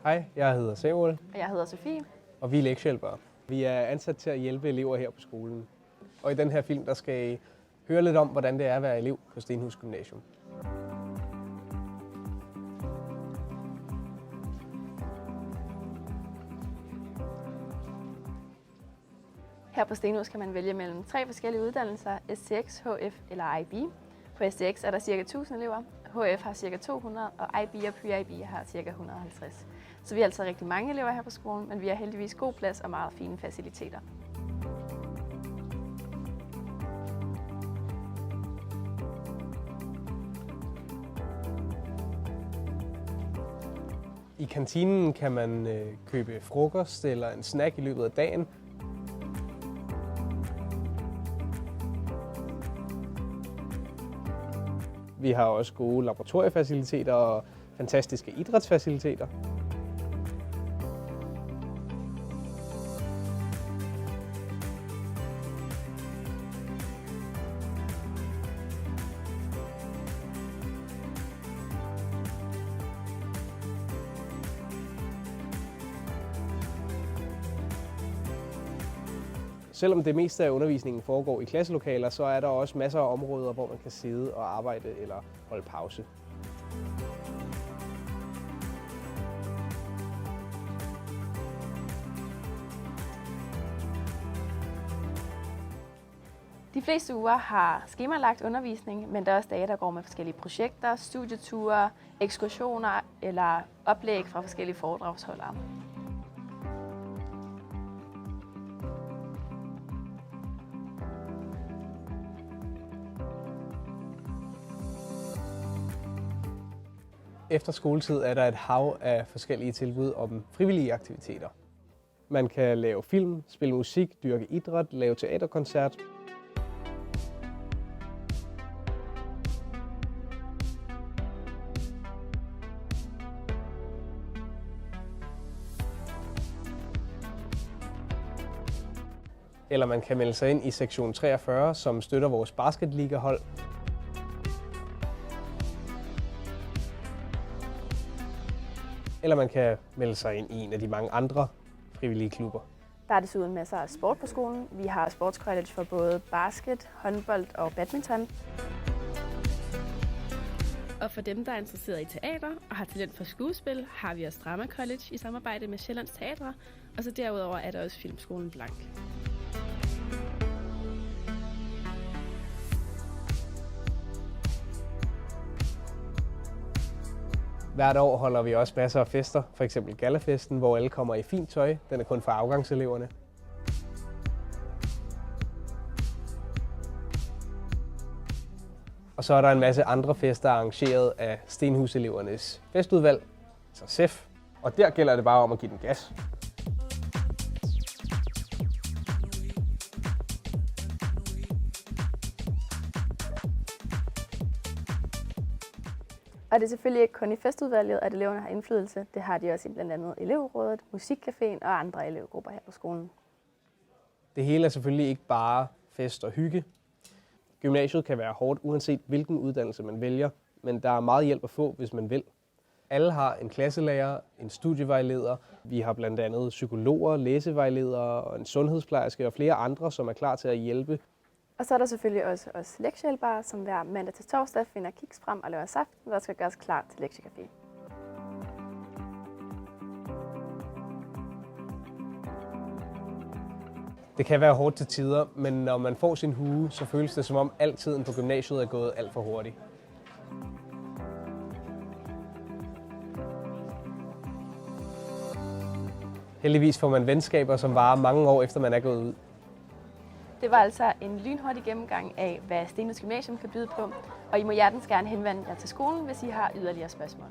Hej, jeg hedder Samuel, Og jeg hedder Sofie. og vi er lektiehjælpere. Vi er ansat til at hjælpe elever her på skolen. Og i den her film, der skal I høre lidt om, hvordan det er at være elev på Stenhus Gymnasium. Her på Stenhus kan man vælge mellem 3 forskellige uddannelser, STX, HF eller IB. På STX er der ca. 1000 elever, HF har ca. 200, og IB og Pre-IB har ca. 150. Så vi er altså rigtig mange elever her på skolen, men vi har heldigvis god plads og meget fine faciliteter. I kantinen kan man købe frokost eller en snack i løbet af dagen. Vi har også gode laboratoriefaciliteter og fantastiske idrætsfaciliteter. Selvom det meste af undervisningen foregår i klasselokaler, så er der også masser af områder, hvor man kan sidde og arbejde eller holde pause. De fleste uger har skemalagt undervisning, men der er også dage, der går med forskellige projekter, studieture, ekskursioner eller oplæg fra forskellige foredragsholdere. Efter skoletid er der et hav af forskellige tilbud om frivillige aktiviteter. Man kan lave film, spille musik, dyrke idræt, lave teaterkoncert. Eller man kan melde sig ind i sektion 43, som støtter vores basketligahold. Eller man kan melde sig ind i en af de mange andre frivillige klubber. Der er desuden masser af sport på skolen. Vi har sportscollege for både basket, håndbold og badminton. Og for dem, der er interesseret i teater og har talent for skuespil, har vi også Drama College i samarbejde med Sjællands Teatre, og så derudover er der også Filmskolen Blank. Hvert år holder vi også masser af fester, f.eks. Gallafesten, hvor alle kommer i fint tøj. Den er kun for afgangseleverne. Og så er der en masse andre fester arrangeret af Stenhus-elevernes festudvalg, altså SEF. Og der gælder det bare om at give den gas. Og det er selvfølgelig ikke kun i festudvalget, at eleverne har indflydelse. Det har de også i blandt andet elevrådet, musikcaféen og andre elevgrupper her på skolen. Det hele er selvfølgelig ikke bare fest og hygge. Gymnasiet kan være hårdt, uanset hvilken uddannelse man vælger, men der er meget hjælp at få, hvis man vil. Alle har en klasselærer, en studievejleder. Vi har blandt andet psykologer, læsevejledere og en sundhedsplejerske og flere andre, som er klar til at hjælpe. Og så er der selvfølgelig også os lektiehjælpere, som hver mandag til torsdag finder kiks frem og laver saft, der skal gøres klar til lektiecafé. Det kan være hårdt til tider, men når man får sin hue, så føles det som om al tiden på gymnasiet er gået alt for hurtigt. Heldigvis får man venskaber, som varer mange år efter man er gået ud. Det var altså en lynhurtig gennemgang af, hvad Stenhus Gymnasium kan byde på, og I må hjertens gerne henvende jer til skolen, hvis I har yderligere spørgsmål.